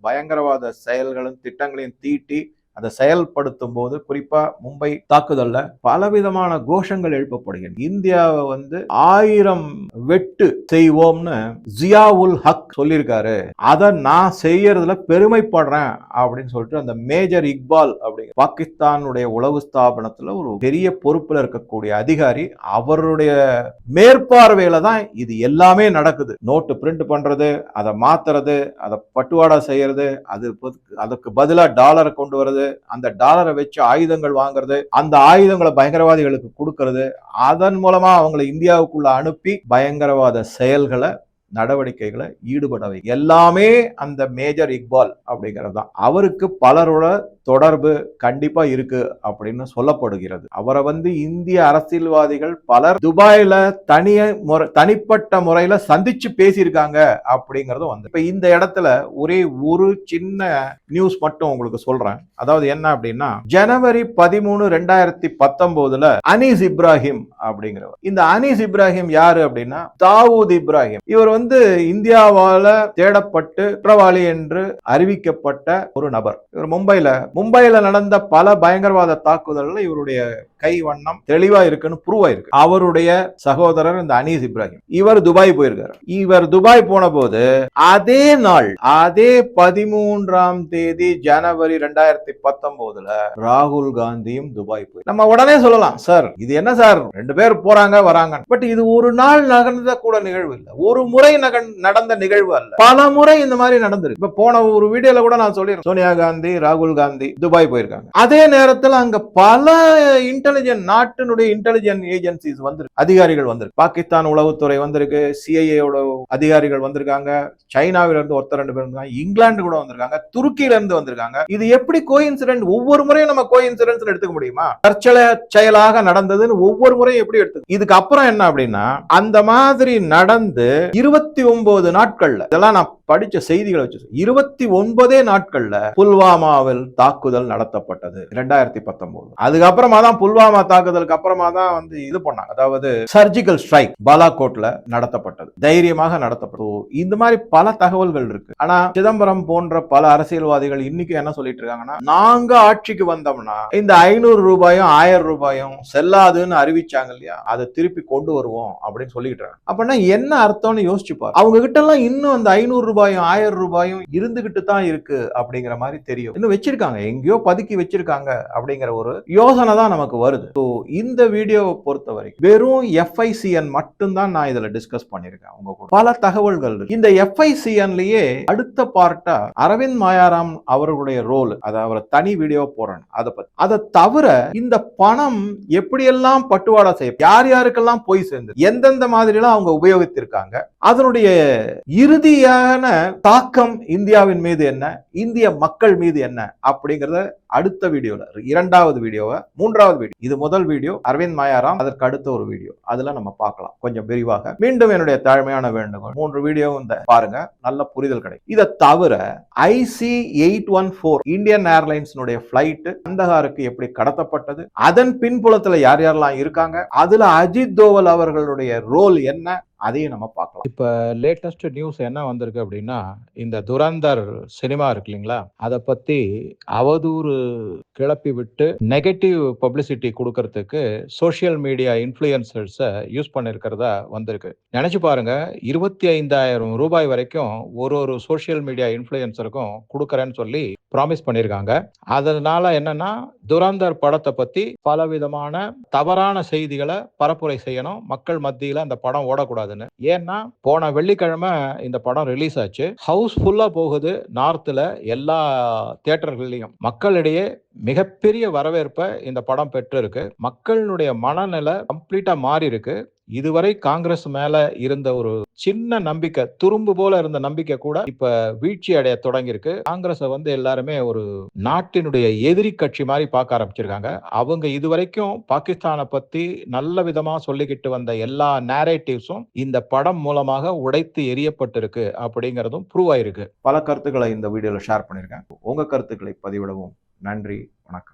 Speaker 1: பயங்கரவாத செயல்களும் திட்டங்களையும் தீட்டி அதை செயல்படுத்தும் போது, குறிப்பா மும்பை தாக்குதல்ல பலவிதமான கோஷங்கள் எழுப்பப்படுகிறது. இந்தியாவை வந்து 1000 வெட்டு செய்வோம்னு ஜியா உல் ஹக் சொல்லியிருக்காரு, அதை நான் செய்யறதுல பெருமைப்படுறேன் அப்படின்னு சொல்லிட்டு அந்த மேஜர் இக்பால் அப்படிங்கிற பாகிஸ்தானுடைய உளவு ஸ்தாபனத்துல ஒரு பெரிய பொறுப்புல இருக்கக்கூடிய அதிகாரி, அவருடைய மேற்பார்வையில தான் இது எல்லாமே நடக்குது. நோட்டு பிரிண்ட் பண்றது, அதை மாத்துறது, அதை பட்டுவாடா செய்யறது, அதுக்கு பதிலா டாலரை கொண்டு வருது, அந்த டாலரை வச்சு ஆயுதங்கள் வாங்குறது, அந்த ஆயுதங்களை பயங்கரவாதிகளுக்கு கொடுக்கிறது, அதன் மூலமா அவங்களை இந்தியாவுக்குள்ள அனுப்பி பயங்கரவாத செயல்களை நடவடிக்கைகளை ஈடுபடவை எல்லாமே அந்த மேஜர் இக்பால் அப்படிங்கிறது தான். அவருக்கு பலரோட தொடர்பு கண்டிப்பா இருக்கு அப்படின்னு சொல்லப்படுகிறது. அவரை வந்து இந்திய அரசியல்வாதிகள் பலர் துபாயில தனிப்பட்ட முறையில சந்திச்சு பேசியிருக்காங்க அப்படிங்கறதும் வந்து. இப்ப இந்த இடத்துல ஒரே ஒரு சின்ன நியூஸ் மட்டும் உங்களுக்கு சொல்றேன். அதாவது என்ன அப்படின்னா, ஜனவரி 13, 2019 அனீஸ் இப்ராஹிம் அப்படிங்கிறவர். இந்த அனீஸ் இப்ராஹிம் யாரு அப்படின்னா, தாவூத் இப்ராஹிம். இவர் வந்து இந்தியாவால தேடப்பட்டு குற்றவாளி என்று அறிவிக்கப்பட்ட ஒரு நபர். இவர் மும்பையில நடந்த பல பயங்கரவாத தாக்குதல்கள் இவருடைய கை வண்ணம் தெளிவா இருக்குன்னு ப்ரூவ் ஆயிருக்கு. அவருடைய சகோதரர் இந்த அனீஸ் இப்ராஹிம், இவர் துபாய் போயிருக்காரு. இவர் துபாய் போன போது அதே நாள், அதே 13ஆம் தேதி ஜனவரி 2019 ராகுல் காந்தியும் துபாய் போய் நம்ம உடனே சொல்லலாம், சார் இது என்ன சார் 2 பேர் போறாங்க வராங்க, பட் இது ஒரு நாள் நடந்த கூட நிகழ்வு இல்ல, ஒரு முறை நடந்த நிகழ்வு அல்ல, பல முறை இந்த மாதிரி நடந்திருக்கு. இப்ப போன ஒரு வீடியோல கூட நான் சொல்லிருக்கேன், சோனியா காந்தி ராகுல் காந்தி துபாய் போயிருக்காங்க. அதே நேரத்தில் அங்க பல இன்டெலிஜென்ட் நாட்டினுடைய இன்டெலிஜென்ட் ஏஜென்சிஸ் வந்திருக்கு, அதிகாரிகள் வந்திருக்கு. பாகிஸ்தான் உளவுத்துறை வந்திருக்கு, சிஐஏ அதிகாரிகள் வந்திருக்காங்க, சைனாவில இருந்து ஒருத்தர் 2 பேர் வந்திருக்காங்க, இங்கிலாந்து கூட வந்திருக்காங்க, துருக்கியில இருந்து வந்திருக்காங்க. இது எப்படி கோஇன்சிடென்ட்? ஒவ்வொரு முறையும் நம்ம கோஇன்சிடென்ஸ் எடுத்துக்க முடியுமா? தற்செயலாக செயலாக நடந்ததுன்னு ஒவ்வொரு முறையும் எப்படி எடுத்து? இதுக்கு அப்புறம் என்ன அப்படின்னா, அந்த மாதிரி நடந்து 29 நாட்கள்ல, இதெல்லாம் நான் படிச்ச செய்திகளை வச்சு 29 நாட்கள்ல புல்வாமாவில் தாக்குதல் நடத்தப்பட்டது 2019. அதுக்கப்புறமா தான் புல்வாமா தாக்குதலுக்கு அப்புறமா தான் வந்து இது பண்ணாங்க, அதாவது சர்ஜிக்கல் ஸ்ட்ரைக் பாலாகோட்ல நடத்தப்பட்டது, தைரியமாக நடத்தப்பட்டது. இந்த மாதிரி பல தகவல்கள் இருக்கு. ஆனா சிதம்பரம் போன்ற பல அரசியல்வாதிகள் இன்னைக்கு என்ன சொல்லிட்டு இருக்காங்கன்னா, நாங்க ஆட்சிக்கு வந்தோம்னா இந்த 500 ரூபாயும் 1000 ரூபாயும் செல்லாதுன்னு அறிவிச்சாங்க இல்லையா, அதை திருப்பி கொண்டு வருவோம் அப்படின்னு சொல்லிட்டு இருக்காங்க. அப்படின்னா என்ன அர்த்தம்னு யோசிச்சு பாரு. அவங்க கிட்ட எல்லாம் இன்னும் அந்த 500 ரூபாயும் 1000 ரூபாயும் இருந்துகிட்டு தான் இருக்கு அப்படிங்கிற மாதிரி தெரியும். இன்னும் வச்சிருக்காங்க, எங்கேயோ பதுக்கி வச்சிருக்காங்க அப்படிங்கிற ஒரு யோசனை தான் நமக்கு வருது. இந்த வீடியோவை பொறுத்த வரைக்கும் வெறும் FICN மட்டும் தான் நான் இதுல டிஸ்கஸ் பண்ணிருக்கேன். உங்க கூட பல தகவல்கள் இருக்கு. இந்த FICNலயே அடுத்த பார்ட்டா அரவிந்த் மாயாராம் அவர்களுடைய ரோல், அதை அவரை தனி வீடியோ போறேன், அதை பத்தி. அதை தவிர இந்த பணம் எப்படியெல்லாம் பட்டுவாடா செய்ய, யார் யாருக்கெல்லாம் போய் சேர்ந்து, எந்தெந்த மாதிரி எல்லாம் அவங்க உபயோகித்திருக்காங்க, அதனுடைய இறுதியான தாக்கம் இந்தியாவின் மீது என்ன, இந்திய மக்கள் மீது என்ன அப்படிங்கறத அடுத்த வீடியோல, 2வது வீடியோவை 3வது வீடியோ, இது முதல் வீடியோ அரவிந்த் மாயாராம், அதற்கு அடுத்த ஒரு வீடியோ, அதுல நம்ம பார்க்கலாம் கொஞ்சம் விரிவாக. மீண்டும் என்னுடைய தாழ்மையான வேண்டுகோள், 3 வீடியோவும் பாருங்க, நல்ல புரிதல் கிடைக்கும். இதை தவிர IC-814 இந்தியன் ஏர்லைன்ஸ் பிளைட் கந்தஹாருக்கு எப்படி கடத்தப்பட்டது, அதன் பின்புலத்துல யார் யாரெல்லாம் இருக்காங்க, அதுல அஜித் தோவல் அவர்களுடைய ரோல் என்ன, அதையும் நம்ம பார்க்கலாம். இப்ப லேட்டஸ்ட் நியூஸ் என்ன வந்திருக்கு அப்படின்னா, இந்த துரந்தர் சினிமா இருக்கு இல்லைங்களா, அதை பத்தி அவதூறு கிளப்பி விட்டு நெகட்டிவ் பப்ளிசிட்டி கொடுக்கறதுக்கு சோசியல் மீடியா இன்ஃப்ளூயன்சர்ஸை யூஸ் பண்ணிருக்கிறதா வந்திருக்கு. நினைச்சு பாருங்க, 25,000 ரூபாய் வரைக்கும் ஒரு சோசியல் மீடியா இன்ஃப்ளூயன்சருக்கும் கொடுக்கறேன்னு சொல்லி ப்ராமிஸ் பண்ணிருக்காங்க. அதனால என்னன்னா, துரந்தர் படத்தை பத்தி பல விதமான தவறான செய்திகளை பரப்புரை செய்யணும், மக்கள் மத்தியில அந்த படம் ஓடக்கூடாது. ஏன்னா போன வெள்ளிக்கிழமை இந்த படம் ரிலீஸ் ஆச்சு, ஹவுஸ்ஃபுல்லா போகுது, நார்த்ல எல்லா தியேட்டர்கள்லயும் மக்களிடையே மிகப்பெரிய வரவேற்பை இந்த படம் பெற்று இருக்கு. மக்களுடைய மனநிலை கம்ப்ளீட்டா மாறி இருக்கு. இதுவரை காங்கிரஸ் மேல இருந்த ஒரு சின்ன நம்பிக்கை, துரும்பு போல இருந்த நம்பிக்கை கூட இப்ப வீழ்ச்சி அடைய தொடங்கி இருக்கு. காங்கிரஸை வந்து எல்லாருமே ஒரு நாட்டினுடைய எதிரி கட்சி மாதிரி பார்க்க ஆரம்பிச்சிருக்காங்க. அவங்க இதுவரைக்கும் பாகிஸ்தானை பத்தி நல்ல விதமா சொல்லிக்கிட்டு வந்த எல்லா நேரேட்டிவ்ஸும் இந்த படம் மூலமாக உடைத்து எரியப்பட்டிருக்கு அப்படிங்கறதும் ப்ரூவ் ஆயிருக்கு. பல கருத்துக்களை இந்த வீடியோல ஷேர் பண்ணிருக்கேன். உங்க கருத்துக்களை பதிவிடவும் நன்றி, வணக்கம்.